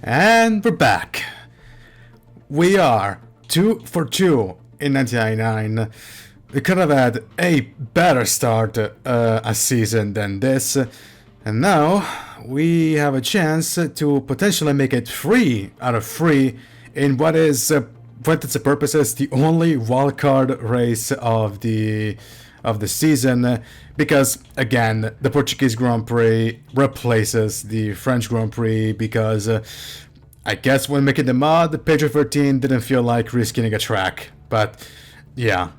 And we're back. We are 2 for 2 in 1999. We could have had a better start a season than this. And now we have a chance to potentially make it 3 out of 3 in what is, for its purposes, the only wildcard race of the season, because again the Portuguese Grand Prix replaces the French Grand Prix because I guess when making the mod, Pedro 13 didn't feel like risking a track. But yeah,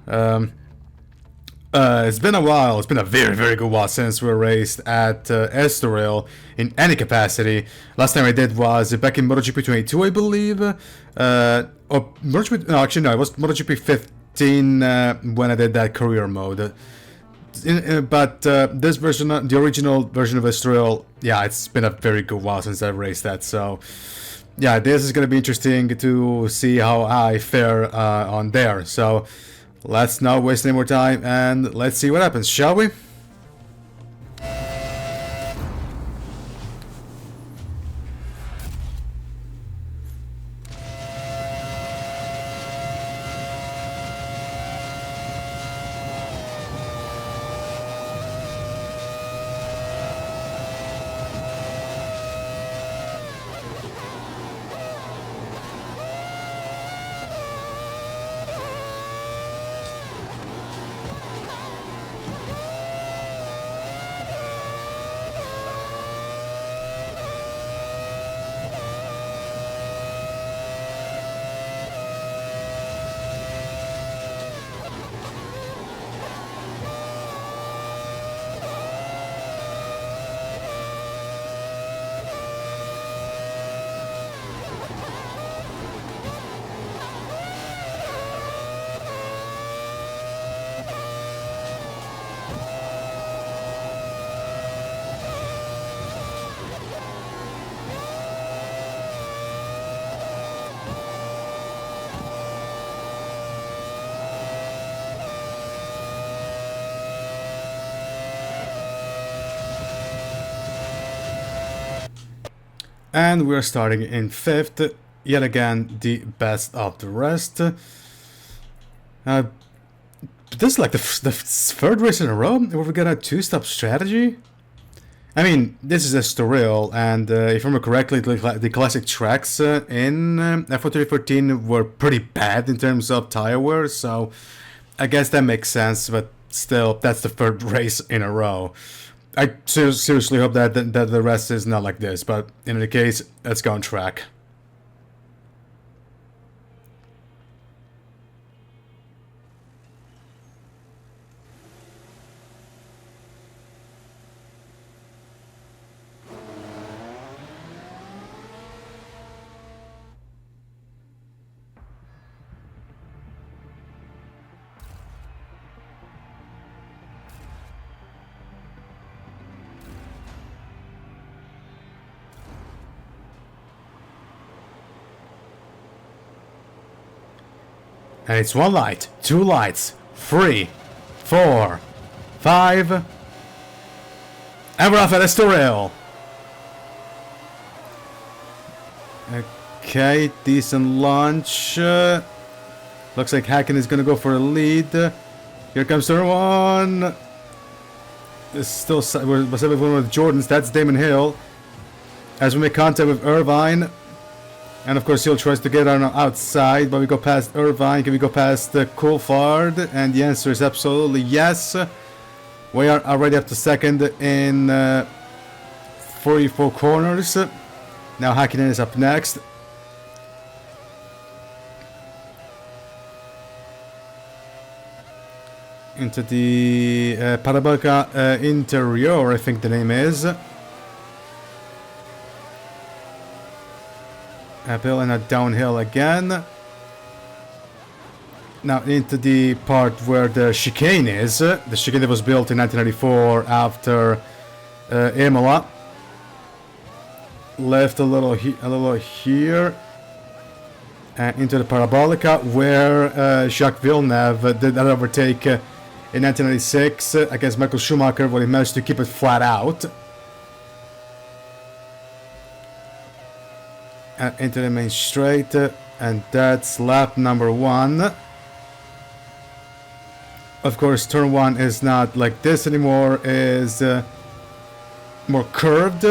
it's been a while. It's been a very good while since we raced at Estoril in any capacity. Last time I did was back in MotoGP 22, I believe. Or MotoGP, no, actually no, it was MotoGP 15 when I did that career mode. But this version, the original version of Estoril, yeah, it's been a very good while since I've raced that. So yeah, this is going to be interesting to see how I fare on there. So let's not waste any more time and let's see what happens, shall we? And we're starting in 5th, yet again the best of the rest. This is like the third race in a row where we got a 2-stop strategy. I mean, this is Estoril, and if I remember correctly, the classic tracks in F1 2014 were pretty bad in terms of tire wear, so I guess that makes sense, but still, that's the third race in a row. I seriously hope that the rest is not like this, but in any case, let's go on track. And it's 1 light, 2 lights, 3, 4, 5, and we're off at Estoril. Okay, decent launch. Looks like Hacken is gonna go for a lead. Here comes turn 1. It's still we're with one of Jordans. That's Damon Hill. As we make contact with Irvine. And of course, Hill tries to get on outside, but we go past Irvine. Can we go past Coulthard? And the answer is absolutely yes. We are already up to second in 44 corners. Now Hakkinen is up next. Into the Parabolica Interior, I think the name is. Uphill and a downhill again. Now into the part where the chicane is. The chicane that was built in 1994 after Imola. Left a little here. Into the Parabolica where Jacques Villeneuve did that overtake in 1996 against Michael Schumacher, where he managed to keep it flat out. into the main straight, and that's lap number 1. Of course, turn 1 is not like this anymore, is more curved.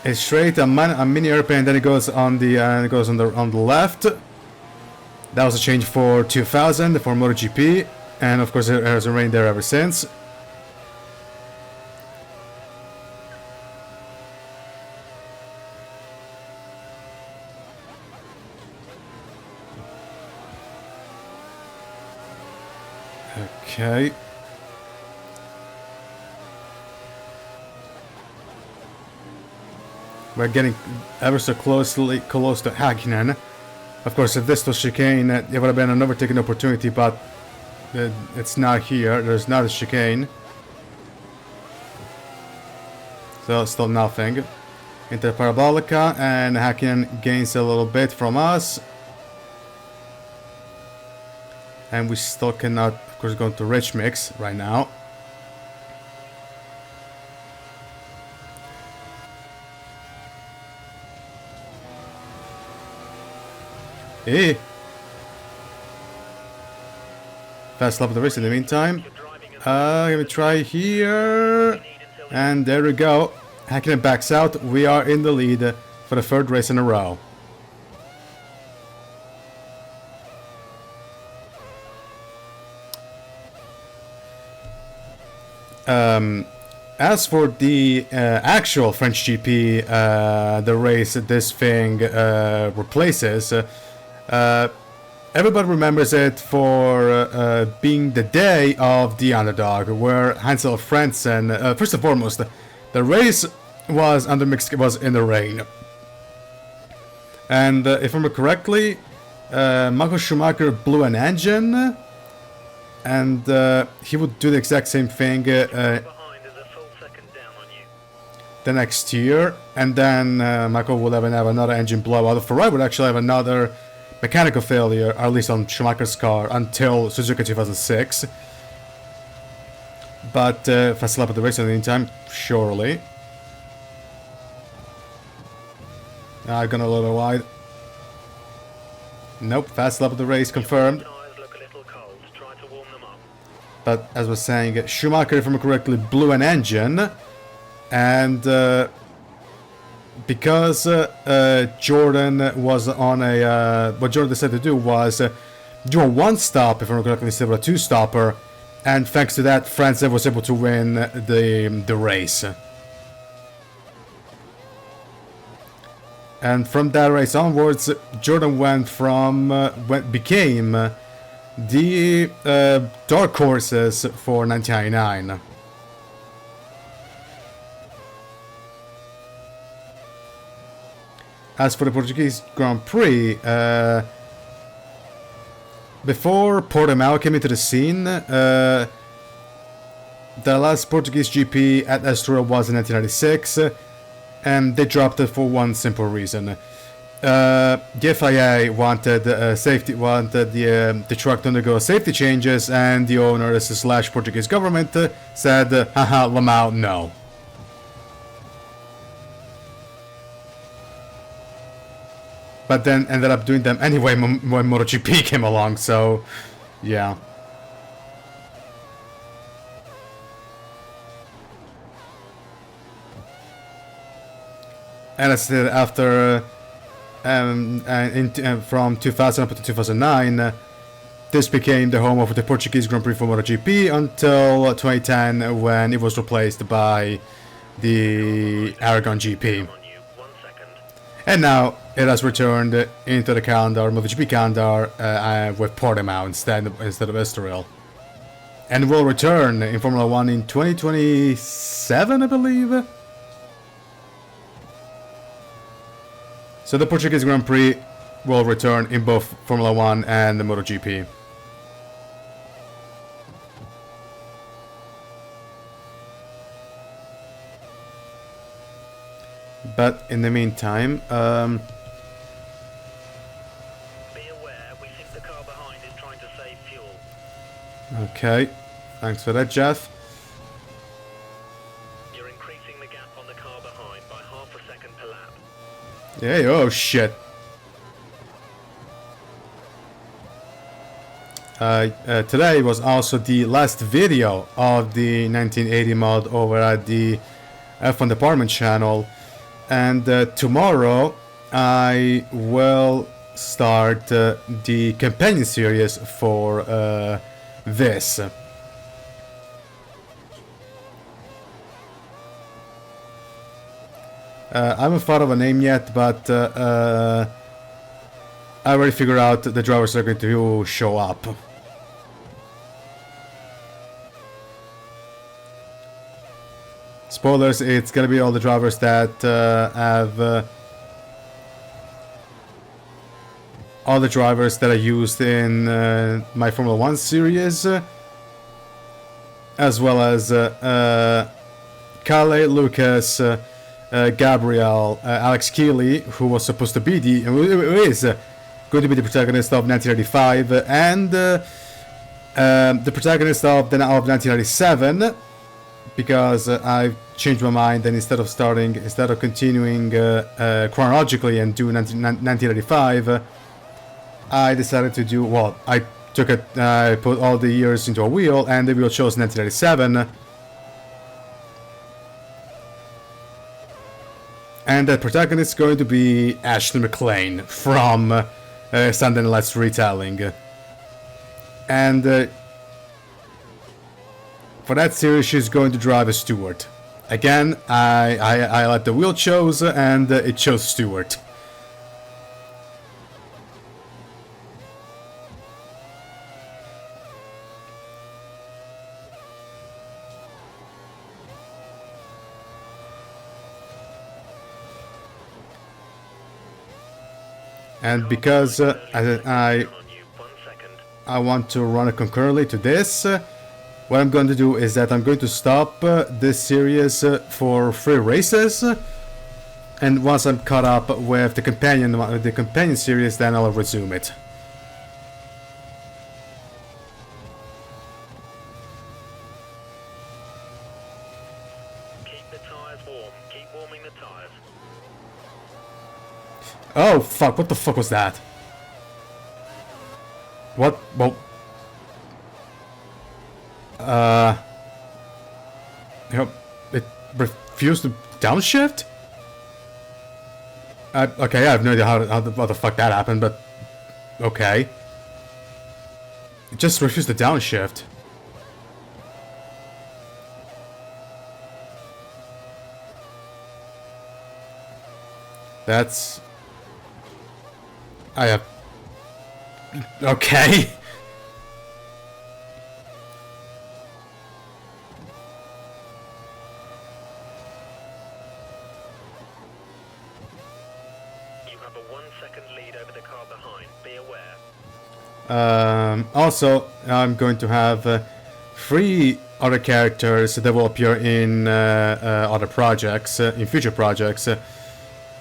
It's straight, a mini airplane, then it goes on the on the left. That was a change for 2000 for MotoGP, and of course it has remained there ever since. Okay. We're getting ever so close to Häkkinen. Of course, if this was chicane, it would have been an overtaking opportunity, but it's not here. There's not a chicane. So, still nothing. Into the Parabolica, and Häkkinen gains a little bit from us. And we still cannot, of course, go into Rich Mix right now. Hey! Fast lap of the race in the meantime. Let me try here. And there we go. Häkkinen backs out. We are in the lead for the 3rd race in a row. As for the actual French GP, the race this thing replaces, everybody remembers it for being the day of the underdog, where Hansel Frentzen, first and foremost, the race was in the rain, and if I remember correctly, Michael Schumacher blew an engine. And he would do the exact same thing the next year, and then Michael would have another engine blowout. Ferrari would actually have another mechanical failure, or at least on Schumacher's car, until Suzuka 2006. But fast lap of the race in the meantime, surely. I've gone a little wide. Nope, fast lap of the race confirmed. But as I was saying, Schumacher, if I remember correctly, blew an engine, and because Jordan was on a what Jordan decided to do was do a 1-stop, if I remember correctly, instead of a 2-stopper, and thanks to that, Frentzen was able to win the race. And from that race onwards, Jordan became the dark horses for 1999. As for the Portuguese Grand Prix, before Portimao came into the scene, the last Portuguese GP at Estoril was in 1996, and they dropped it for one simple reason. The FIA wanted the truck to undergo safety changes, and the owner, / Portuguese government, said, haha, Lamau, no. But then ended up doing them anyway when MotoGP came along, so yeah. And as I said, after from 2000 up to 2009, this became the home of the Portuguese Grand Prix for MotoGP until 2010, when it was replaced by the Aragon GP. And now it has returned into the calendar, MotoGP calendar, with Portimao instead of Estoril. And will return in Formula 1 in 2027, I believe. So the Portuguese Grand Prix will return in both Formula 1 and the MotoGP. But in the meantime, Be aware, we think the car behind is trying to save fuel. Okay, thanks for that, Jeff. increasing the gap on the car behind by half a second per lap. Hey, oh shit. Today was also the last video of the 1980 mod over at the F1 Department channel, and tomorrow I will start the companion series for this. I haven't thought of a name yet, but I already figured out the drivers are going to show up. Spoilers, it's gonna be all the drivers that have all the drivers that I used in my Formula 1 series, as well as Kalle, Lucas, Gabriel, Alex Keeley, who was supposed to be who is going to be the protagonist of 1985, and the protagonist of 1997, because I've changed my mind, and instead of continuing chronologically and do 1985, I decided to do, well, I put all the years into a wheel, and the wheel chose 1987. And the protagonist is going to be Ashley McLean from Sunday Night's Retelling. And for that series, she's going to drive a Stewart. Again, I let the wheel chose, and it chose Stewart. And because I want to run it concurrently to this, what I'm going to do is that I'm going to stop this series for 3 races, and once I'm caught up with the companion series, then I'll resume it. Keep the tires warm. Keep warming the tires. Oh fuck, what the fuck was that? What? Well... it refused to downshift? Okay, I have no idea how the fuck that happened, but... okay. It just refused to downshift. That's... I have... okay. You have a 1 second lead over the car behind. Be aware. Also, I'm going to have 3 other characters that will appear in other projects, in future projects,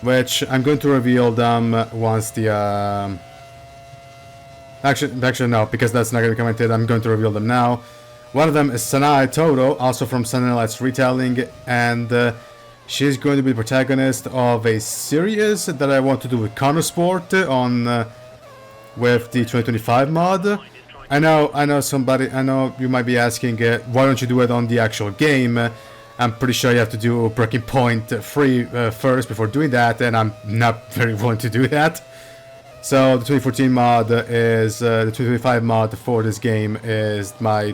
which I'm going to reveal them once the... Actually no, because that's not going to be commented, I'm going to reveal them now. One of them is Sanai Toto, also from Sunday Night's Retelling, and she's going to be the protagonist of a series that I want to do with Connor Sport on with the 2025 mod. I know you might be asking, why don't you do it on the actual game? I'm pretty sure you have to do Breaking Point 3 first before doing that, and I'm not very willing to do that. So the 2014 mod is the 2025 mod for this game is my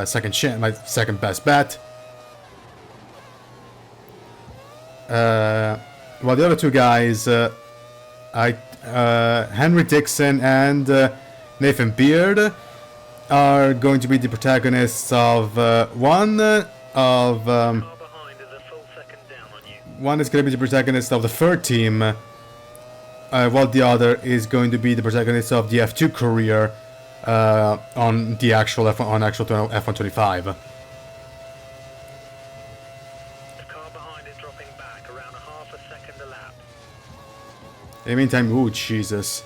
second best bet. Well, the other 2 guys, Henry Dixon and Nathan Beard, are going to be the protagonists of one is going to be the protagonist of the 3rd team, while the other is going to be the protagonist of the F2 career on the actual F1 25. The car behind is dropping back around half a second a lap. In the meantime, ooh, Jesus.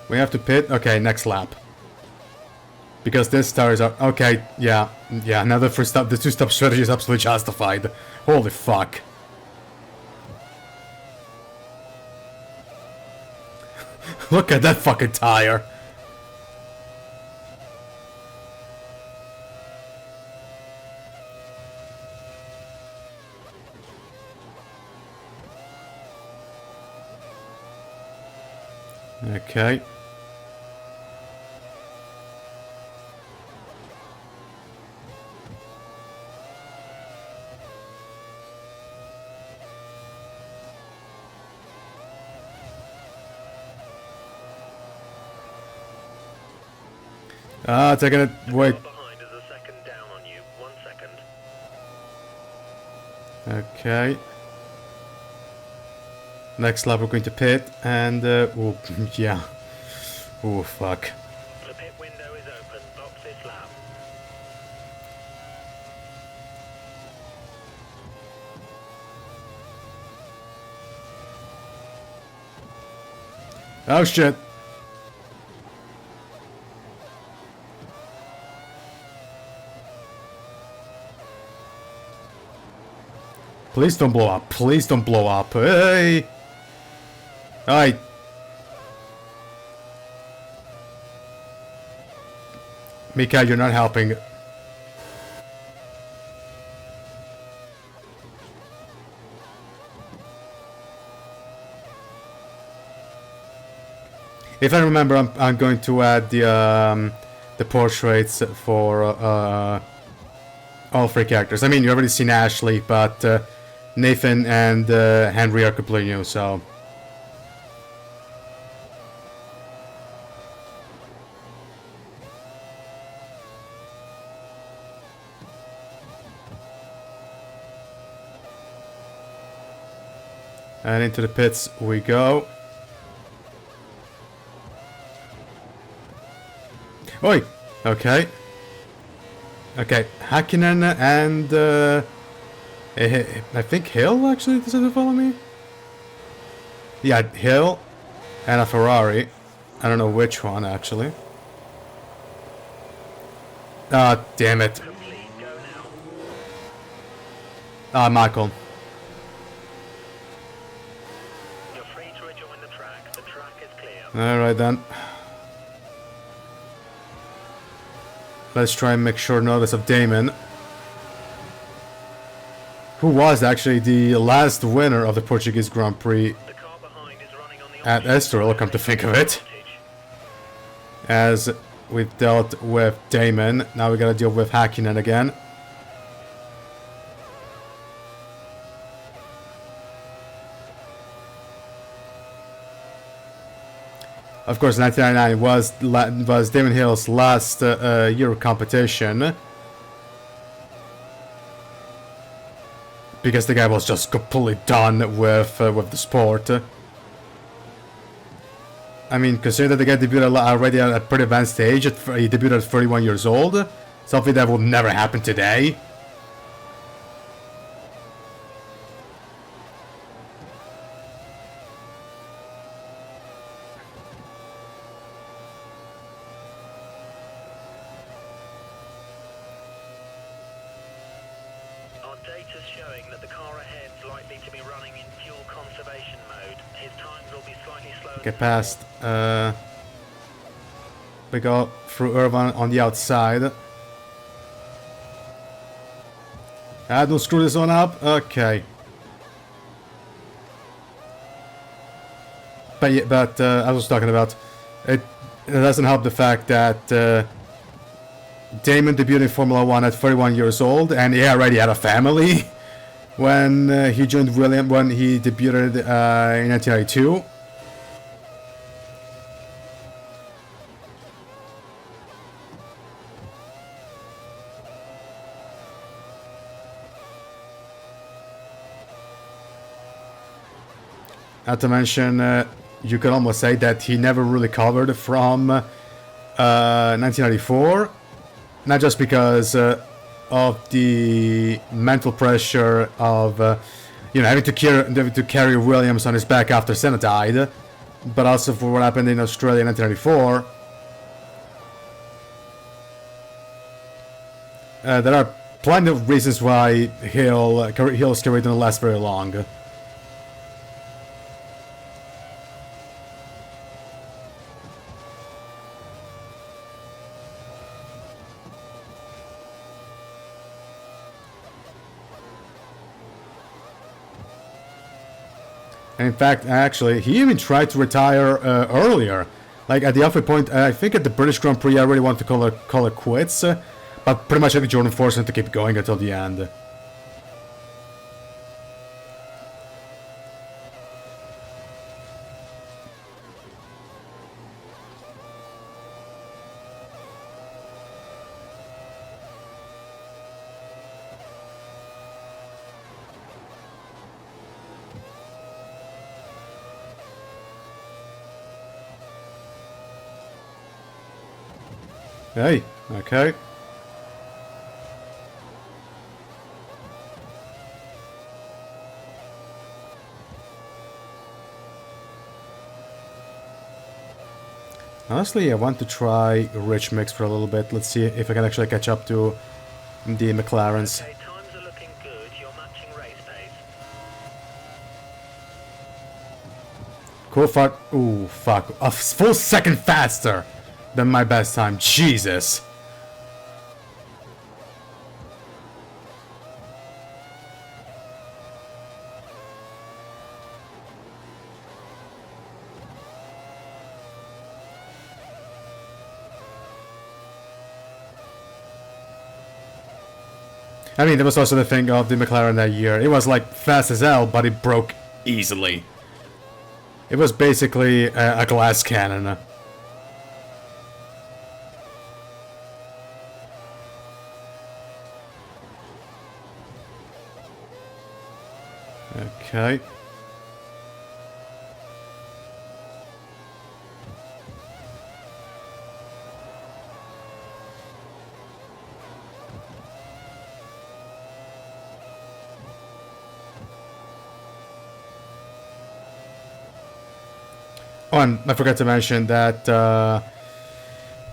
We have to pit? Okay, next lap. Because this tires are okay. Yeah, yeah. Now the first stop, the two-stop strategy is absolutely justified. Holy fuck! Look at that fucking tire. Okay. Ah, taking it. Wait. Behind is a second down on you. 1 second. Okay. Next lap we're going to pit and oh, yeah. Oh fuck. The pit window is open. Box this lap. Oh shit. Please don't blow up. Please don't blow up. Hey. Alright. Mika, you're not helping. If I remember, I'm going to add the portraits for all three characters. I mean, you already seen Ashley, but Nathan and Henry are completely new, so. And into the pits we go. Oi! Okay. Okay, Hakkinen and I think Hill actually decided to follow me? Yeah, Hill and a Ferrari. I don't know which one actually. Ah, damn it. Complete. Go now. Ah, Michael. You're free to rejoin the track. The track is clear. Alright then. Let's try and make short notice of Damon, who was actually the last winner of the Portuguese Grand Prix The car behind is running on the at Estoril, come to think of it. As we dealt with Damon, now we gotta deal with Hakkinen again. Of course, 1999 was Damon Hill's last year of competition, because the guy was just completely done with the sport. I mean, considering that the guy debuted already at a pretty advanced age, he debuted at 31 years old, something that will never happen today. Our data's showing that the car ahead is likely to be running in fuel conservation mode. His times will be slightly slower. Get past. We go through Irvine on the outside. Ah, don't screw this one up. Okay. But yeah, I was talking about it. It doesn't help the fact that Damon debuted in Formula 1 at 31 years old, and he already had a family when he joined Williams, when he debuted in 1992. Not to mention, you could almost say that he never really recovered from 1994. Not just because of the mental pressure of, you know, having to carry Williams on his back after Senna died, but also for what happened in Australia in 1994. there are plenty of reasons why Hill's career didn't last very long. And in fact, actually, he even tried to retire earlier. Like at the halfway point, I think at the British Grand Prix, I really wanted to call it quits. But pretty much I think Jordan forced him to keep going until the end. Hey, okay. Honestly, I want to try Rich Mix for a little bit. Let's see if I can actually catch up to the McLarens. Okay, times are looking good. You're matching race pace. Coulthard, ooh, fuck. A full second faster than my best time. Jesus. I mean, there was also the thing of the McLaren that year. It was like fast as hell, but it broke easily. It was basically a glass cannon. Okay. Oh, and I forgot to mention that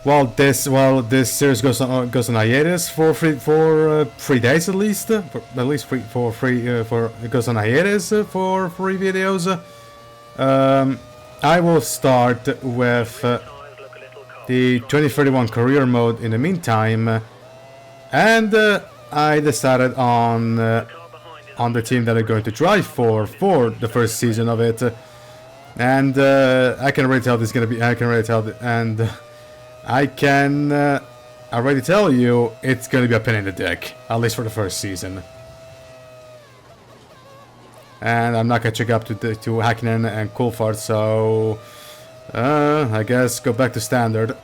while this series goes on hiatus for 3 days at least, it goes on hiatus for 3 videos. I will start with the 2031 career mode in the meantime, and I decided on the team that I'm going to drive for the first season of it. And I can already tell this is gonna be. I can already tell, and I can already tell you it's gonna be a pain in the dick, at least for the first season. And I'm not catching up to Hakkinen and Coulthard, so I guess go back to standard.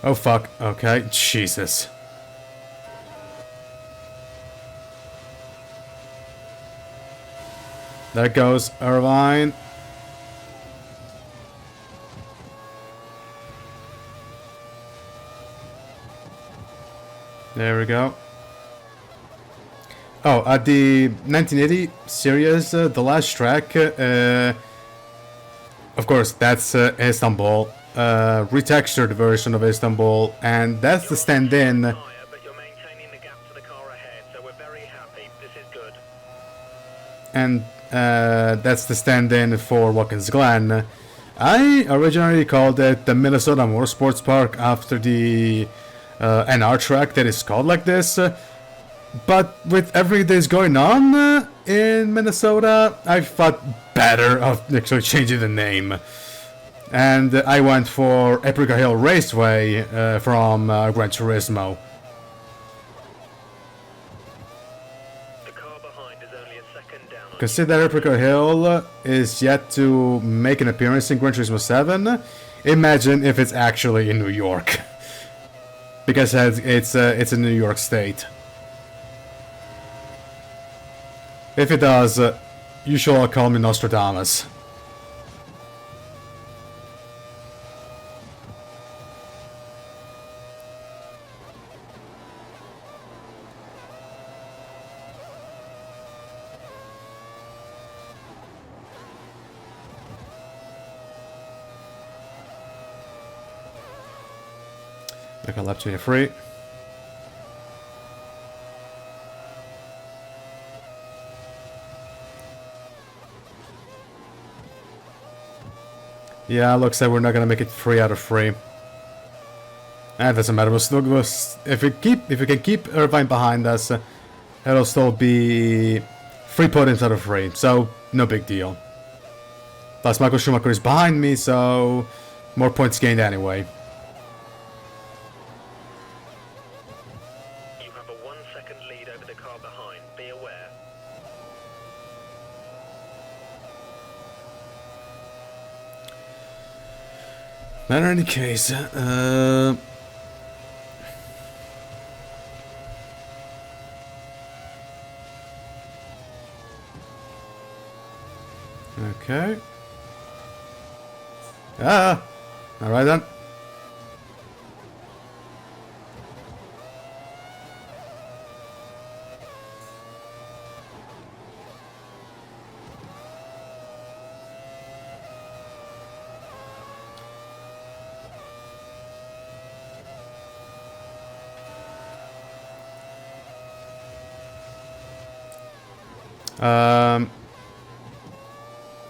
Oh fuck, okay, Jesus. There goes Irvine. There we go. Oh, at the 1980 series, the last track, of course, that's Istanbul. Retextured version of Istanbul, and that's the stand-in. But you're maintaining the gap to the car ahead, so we're very happy. This is good. And that's the stand-in for Watkins Glen. I originally called it the Minnesota Motorsports Park after the NR track that is called like this. But with everything that's going on in Minnesota, I thought better of actually changing the name. And I went for Apricot Hill Raceway from Gran Turismo. The car behind is only a second down. Consider that Apricot Hill is yet to make an appearance in Gran Turismo 7. Imagine if it's actually in New York. Because it's in New York State. If it does, You shall call me Nostradamus. Look at lap 23. Yeah, looks like we're not gonna make it 3 out of 3. And doesn't matter. We'll still if we can keep Irvine behind us, it'll still be 3 podiums out of 3. So no big deal. Plus Michael Schumacher is behind me, so more points gained anyway. You have a 1-second lead over the car behind. Be aware. In any case, okay. Alright then.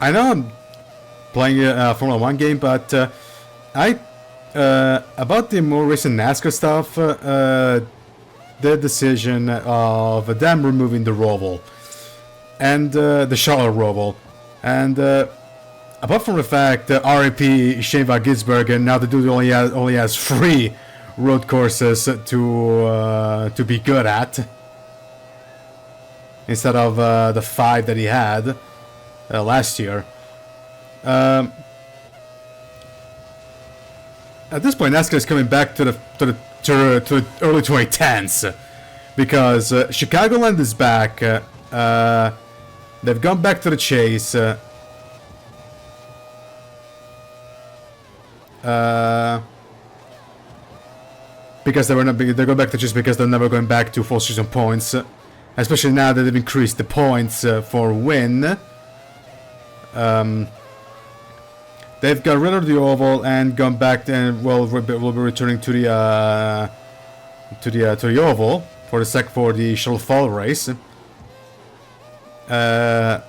I know I'm playing a Formula 1 game, but about the more recent NASCAR stuff, the decision of them removing the Roval and the Charlotte Roval, and apart from the fact that RIP Shane Van Gisbergen, now the dude only has 3 road courses to be good at, instead of the 5 that he had last year. At this point, NASCAR is coming back to the early 2010s, because Chicagoland is back. They've gone back to the chase. Because they're going back to chase because they're never going back to full season points. Especially now that they've increased the points for win. They've got rid of the oval and gone back and will be returning to the oval for the Shuttle Fall race. Now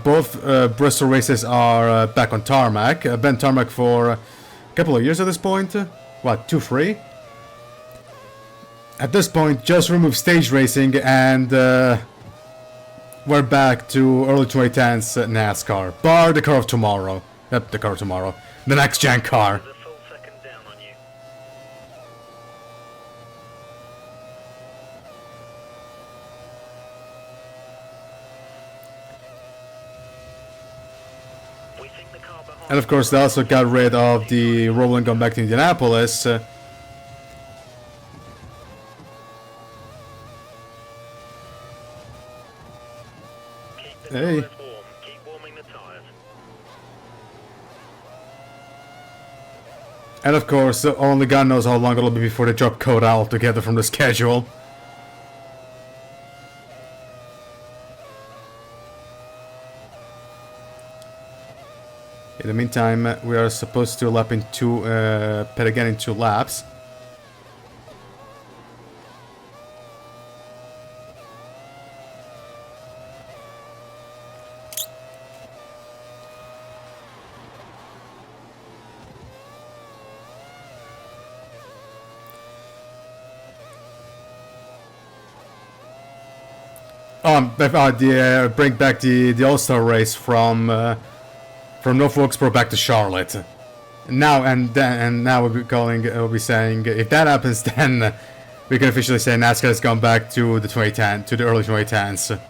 both Bristol races are back on tarmac. Been tarmac for a couple of years at this point. What, 2-3? At this point, just remove stage racing and we're back to early 2010s NASCAR. Bar the car of tomorrow. Yep, the car of tomorrow. The next gen car. There's a full second down on you. We think the car behind. And of course, they also got rid of the Roland going back to Indianapolis. Hey. Tires warm. Keep warming the tires. And of course, only God knows how long it'll be before they drop Coda altogether from the schedule. In the meantime, we are supposed to lap in pit again in 2 laps. Bring back the All-Star race from North Wilkesboro back to Charlotte. Now we'll be saying if that happens, then we can officially say NASCAR has gone back to the early 2010s.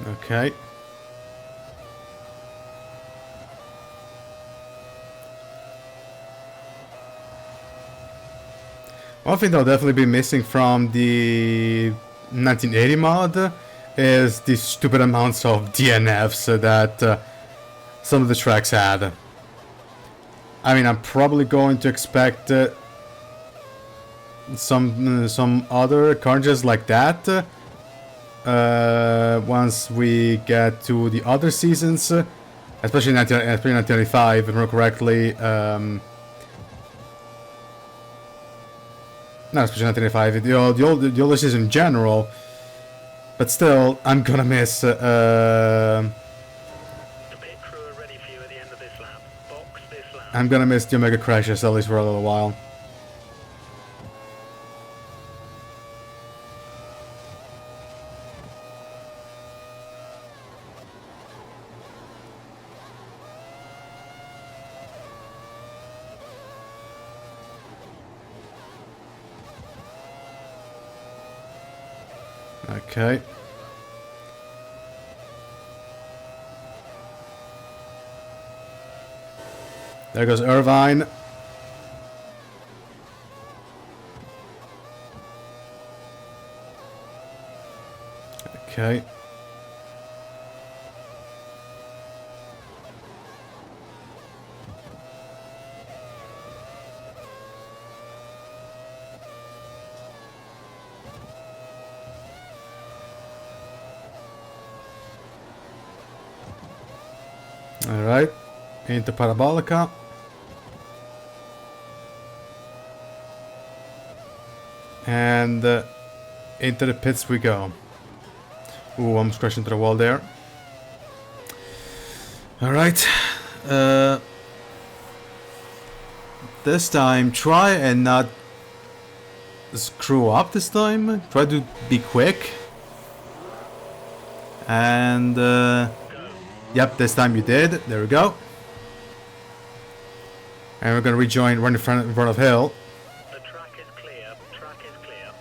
Okay. One thing that'll definitely be missing from the 1980 mod is the stupid amounts of DNFs that some of the tracks had. I mean, I'm probably going to expect some other carnage like that once we get to the other seasons, especially 1995, if I remember correctly. Not especially 1995, the older season in general. But still, I'm gonna miss. The pit crew are ready for you at the end of this lap. Box this lap. I'm gonna miss the Omega crashes at least for a little while. Okay. There goes Irvine. Okay. Alright. Into Parabolica. And into the pits we go. Ooh, almost crashed into the wall there. Alright. This time, try and not screw up this time. Try to be quick. And yep, this time you did. There we go. And we're gonna rejoin right in front of Hill. The track is clear. Track is clear.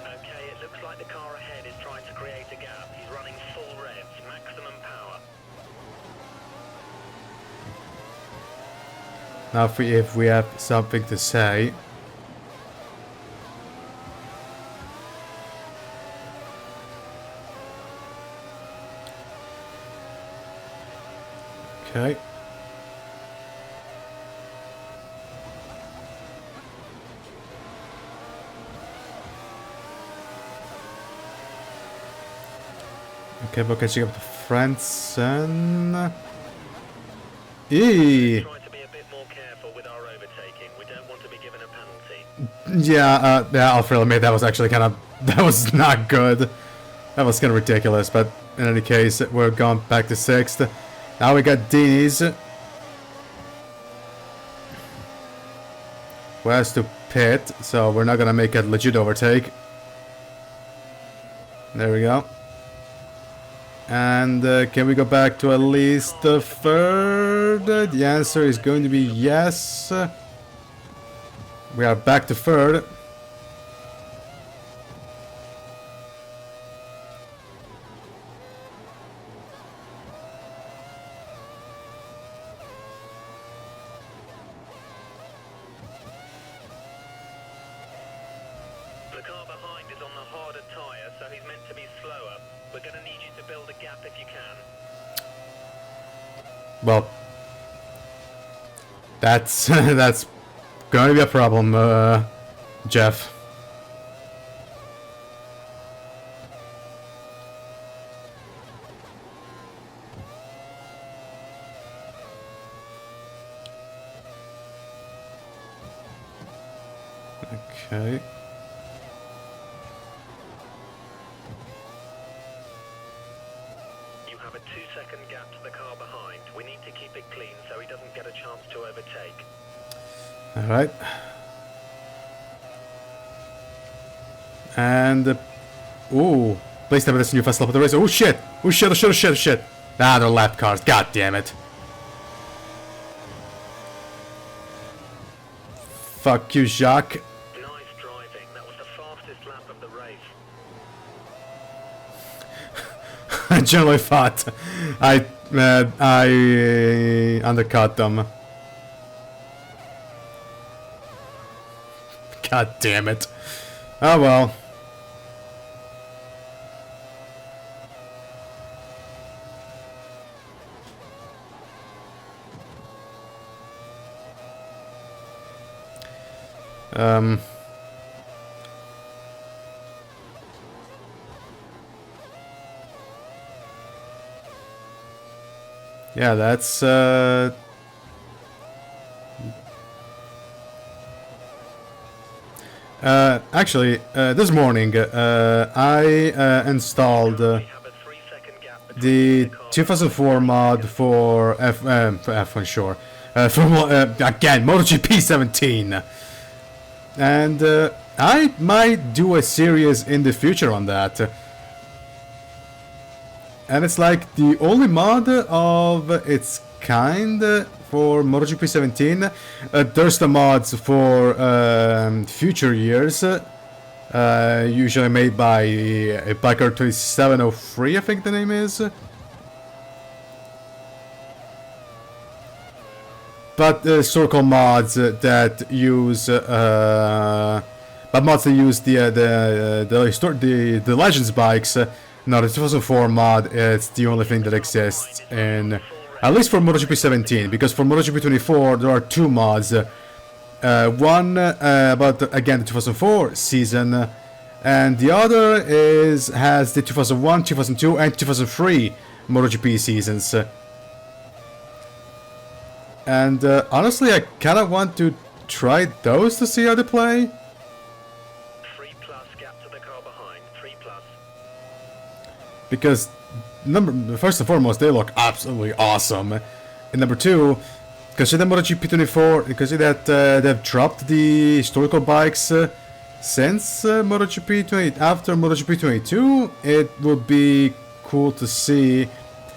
Okay, it looks like the car ahead is trying to create a gap. He's running full revs, maximum power. Now if we have something to say. Okay. Okay, we're catching up to Franson. Eee! Try to be a bit more careful with our overtaking. We don't want to be given a penalty. Yeah, I'll freely admit that was actually that was not good. That was kind of ridiculous, but in any case, we're going back to 6th. Now we got Dini's, who has to pit, so we're not gonna make a legit overtake. There we go. And can we go back to at least the 3rd? The answer is going to be yes. We are back to 3rd. The car behind is on the harder tyre, so he's meant to be slower. We're going to need you to build a gap if you can. Well, that's that's going to be a problem, Jeff. Okay. You have a 2-second gap to the car behind. We need to keep it clean so he doesn't get a chance to overtake. Alright. And ooh, please tell me this is your first lap of the race. Oh shit! Oh shit! Oh shit! Oh shit! Oh shit! Ah, they're lap cars. God damn it! Fuck you, Jacques. Nice driving. That was the fastest fastest lap of the race. I generally thought I undercut them. God damn it. Oh well. Yeah, that's actually this morning I installed We have a 3-second gap between the the car 2004 mod for F1 sure from again MotoGP 17, and I might do a series in the future on that. And it's like the only mod of its kind for MotoGP 17. There's the mods for future years, usually made by Biker 2703, I think the name is. But historical mods that use, but mods that use the Legends bikes. No, the 2004 mod is the only thing that exists in, at least for MotoGP 17, because for MotoGP 24 there are two mods. One about again the 2004 season, and the other has the 2001, 2002, and 2003 MotoGP seasons. And honestly, I kind of want to try those to see how they play. 3+ gap to the car behind. 3+. Because first and foremost, they look absolutely awesome, and number two, consider MotoGP 24, consider that they've dropped the historical bikes since MotoGP 20. After MotoGP 22, it would be cool to see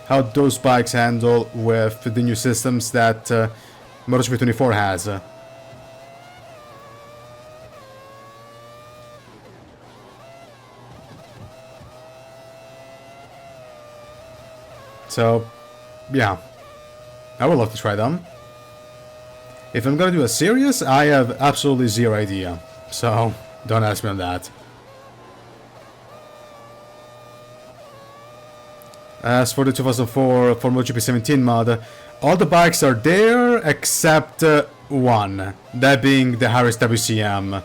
how those bikes handle with the new systems that MotoGP 24 has. So, yeah, I would love to try them. If I'm gonna do a series, I have absolutely zero idea, so don't ask me on that. As for the 2004 for MotoGP 17 mod, all the bikes are there except one, that being the Harris WCM.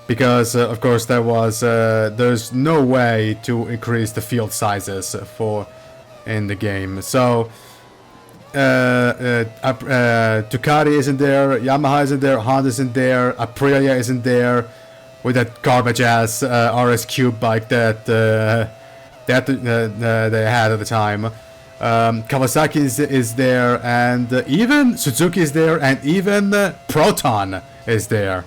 Because, of course, there was there's no way to increase the field sizes for in the game. So Ducati isn't there, Yamaha isn't there, Honda isn't there, Aprilia isn't there with that garbage ass RS Cube bike that they had at the time. Kawasaki is there, and even Suzuki is there, and even Proton is there.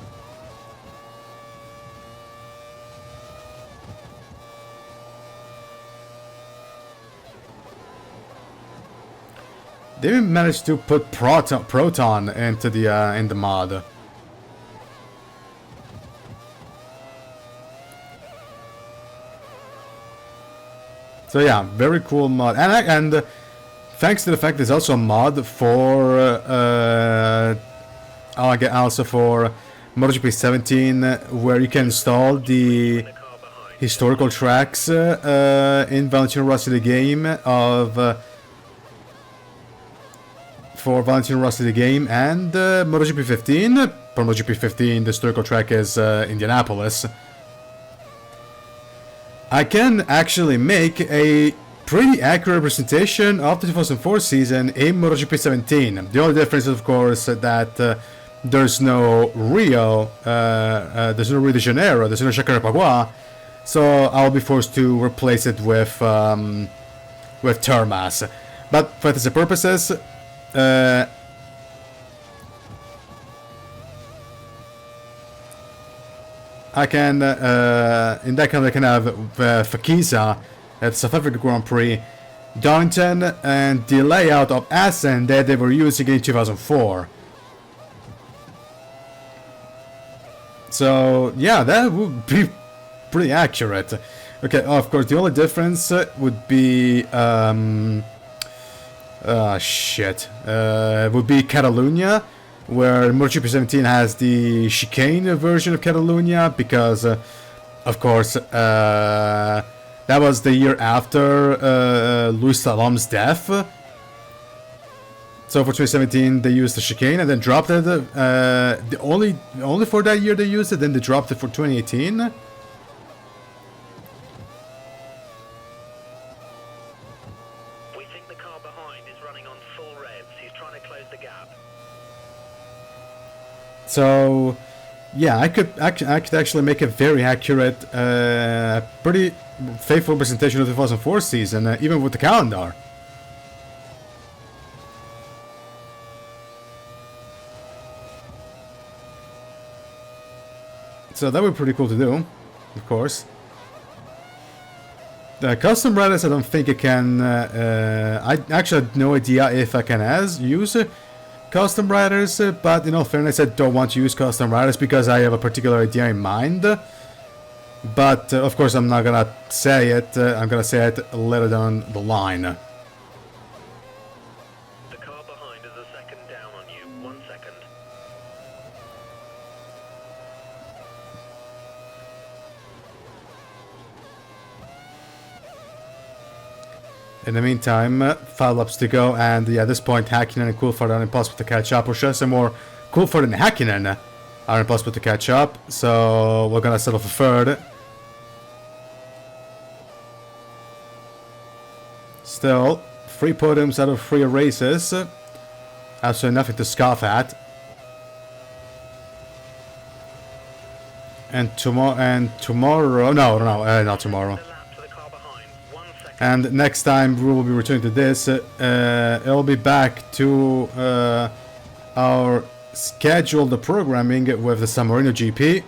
They even managed to put Proton into the in the mod. So yeah, very cool mod, and thanks to the fact there's also a mod for also for MotoGP 17 where you can install the historical tracks in Valentino Rossi the game for Valentino Rossi the game and MotoGP 15. For MotoGP 15, the historical track is Indianapolis. I can actually make a pretty accurate representation of the 2004 season in MotoGP 17. The only difference, of course, that there's no Rio de Janeiro, there's no Jacarepagua, so I'll be forced to replace it with Termas. But for the purposes, I can, in that kind I can have Fakiza at South Africa Grand Prix, Darlington, and the layout of Assen that they were using in 2004. So yeah, that would be pretty accurate. Okay, of course, the only difference would be would be Catalunya, where MotoGP 17 has the chicane version of Catalunya because, of course, that was the year after Luis Salam's death. So for 2017 they used the chicane and then dropped it. Only for that year they used it. Then they dropped it for 2018. So, yeah, I could actually make a very accurate, pretty faithful representation of the 2004 season, even with the calendar. So that would be pretty cool to do, of course. The custom riders, I don't think I can. I actually have no idea if I can use custom riders, but in all fairness, I don't want to use custom riders because I have a particular idea in mind. But of course, I'm not gonna say it. I'm gonna say it later down the line. The car behind is a second down on you. 1 second. In the meantime, 5 laps to go, and yeah, at this point, Häkkinen and Coulthard are impossible to catch up, or should I say more, Coulthard and Häkkinen are impossible to catch up, so we're gonna settle for third. Still, 3 podiums out of 3 races, absolutely nothing to scoff at. And tomorrow, not tomorrow. And next time we will be returning to this, it'll be back to our scheduled programming with the San Marino GP.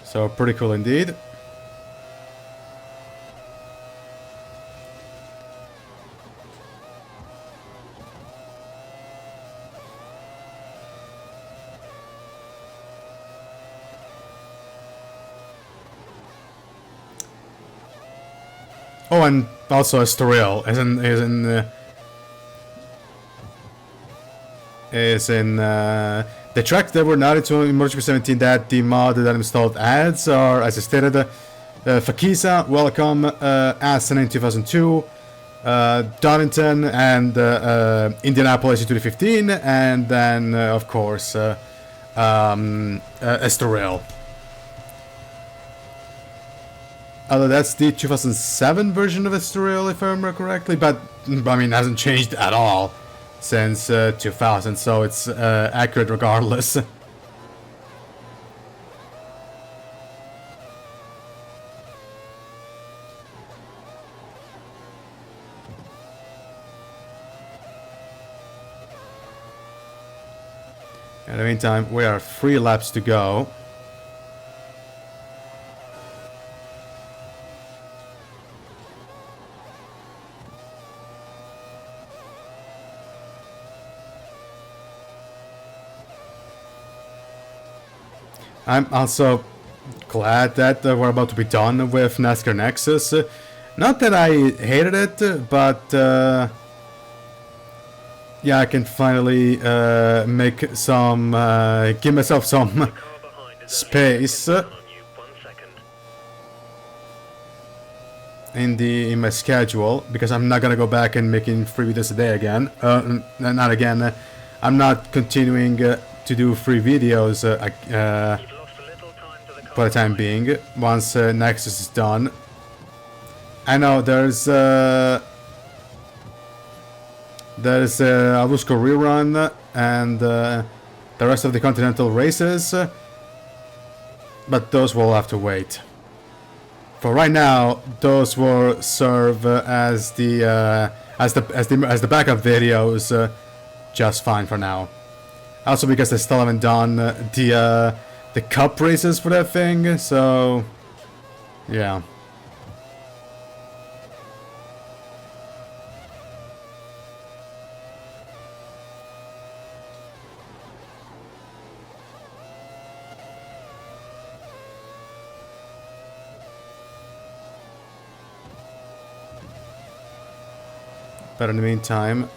So pretty cool indeed. Oh, and also Estoril is in the tracks that were not into in MotoGP 17 that the mod that installed ads are, as I stated, Fakiza, Welcome, Assen in 2002, Donington, and Indianapolis in 2015, and then of course Estoril. Although that's the 2007 version of Estoril, if I remember correctly, but I mean, it hasn't changed at all since 2000, so it's accurate regardless. In the meantime, we are 3 laps to go. I'm also glad that we're about to be done with NASCAR Nexus. Not that I hated it, but yeah, I can finally make some, give myself some space in my schedule, because I'm not gonna go back and making 3 videos a day again. Not again. I'm not continuing to do 3 videos for the time being, once Nexus is done. I know there's a Alusco rerun and the rest of the Continental races, but those will have to wait. For right now, those will serve as the backup videos, just fine for now. Also because I still haven't done the cup races for that thing, so Yeah. But in the meantime,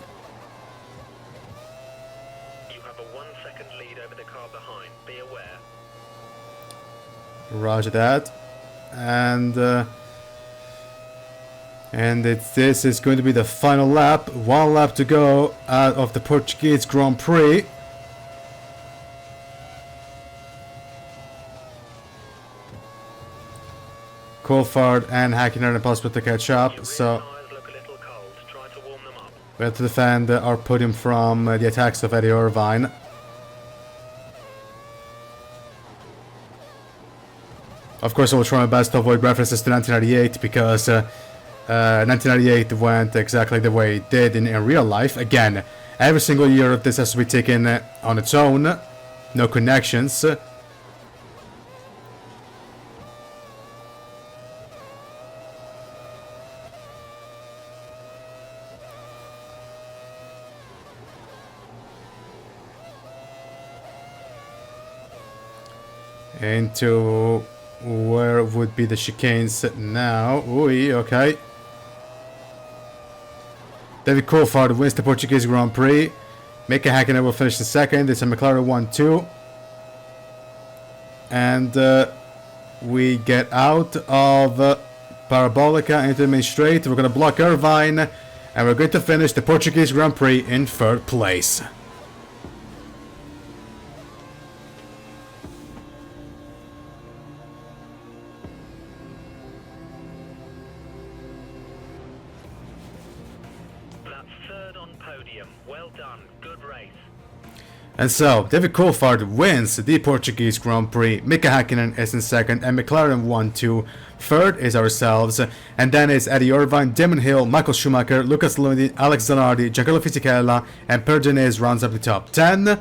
You have a 1 second lead over the car behind. Be aware. roger that. And this is going to be the final lap. 1 lap to go out of the Portuguese Grand Prix. Coulthard and Hakkinen are impossible to catch up, so Tires look a little cold. Try to warm them up. we have to defend our podium from the attacks of Eddie Irvine. Of course, I will try my best to avoid references to 1998 because 1998 went exactly the way it did in real life. Again, every single year this has to be taken on its own. No connections. Into where would be the chicanes now? Ooh, okay. David Coulthard wins the Portuguese Grand Prix. Mika Hakkinen will finish in second. It's a McLaren 1-2. And we get out of Parabolica into the main straight. We're going to block Irvine. And we're going to finish the Portuguese Grand Prix in third place. That's third on podium. Well done. Good race. And so, David Coulthard wins the Portuguese Grand Prix, Mika Hakkinen is in second, and McLaren 1-2. Third is ourselves, and then it's Eddie Irvine, Damon Hill, Michael Schumacher, Lucas Lundin, Alex Zanardi, Giancarlo Fisichella, and Per Diniz rounds up the top 10.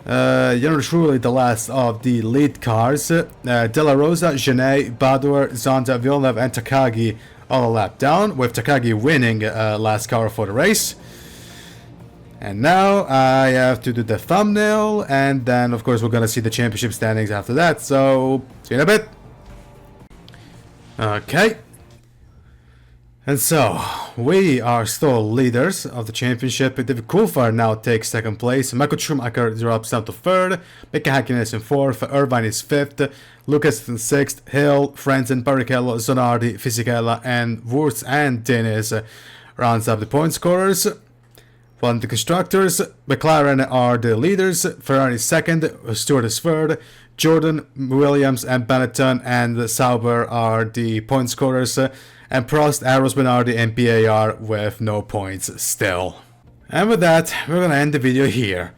Truly the last of the lead cars. De La Rosa, Genet, Badoer, Zonda, Villeneuve, and Takagi all a lap down, with Takagi winning last car for the race. And now I have to do the thumbnail, and then of course we're gonna see the championship standings after that, so see you in a bit. Okay. And so, we are still leaders of the championship. David Coulthard now takes second place. Michael Schumacher drops down to third. Mika Hakkinen is in fourth. Irvine is fifth. Lucas is in sixth. Hill, Frentzen, Barrichello, Zonardi, Fisichella, and Wurz and Diniz rounds up the point scorers. On the constructors, McLaren are the leaders. Ferrari is second. Stewart is third. Jordan, Williams, and Benetton and Sauber are the point scorers. And Prost, Arrows, Minardi, and PAR with no points still. And with that, we're gonna end the video here.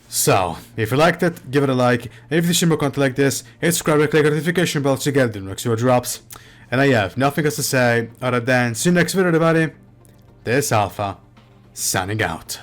So, if you liked it, give it a like. And if you see more content like this, hit subscribe and click the notification bell to get the next video drops. And I have nothing else to say other than see you next video, everybody. This is Alpha, signing out.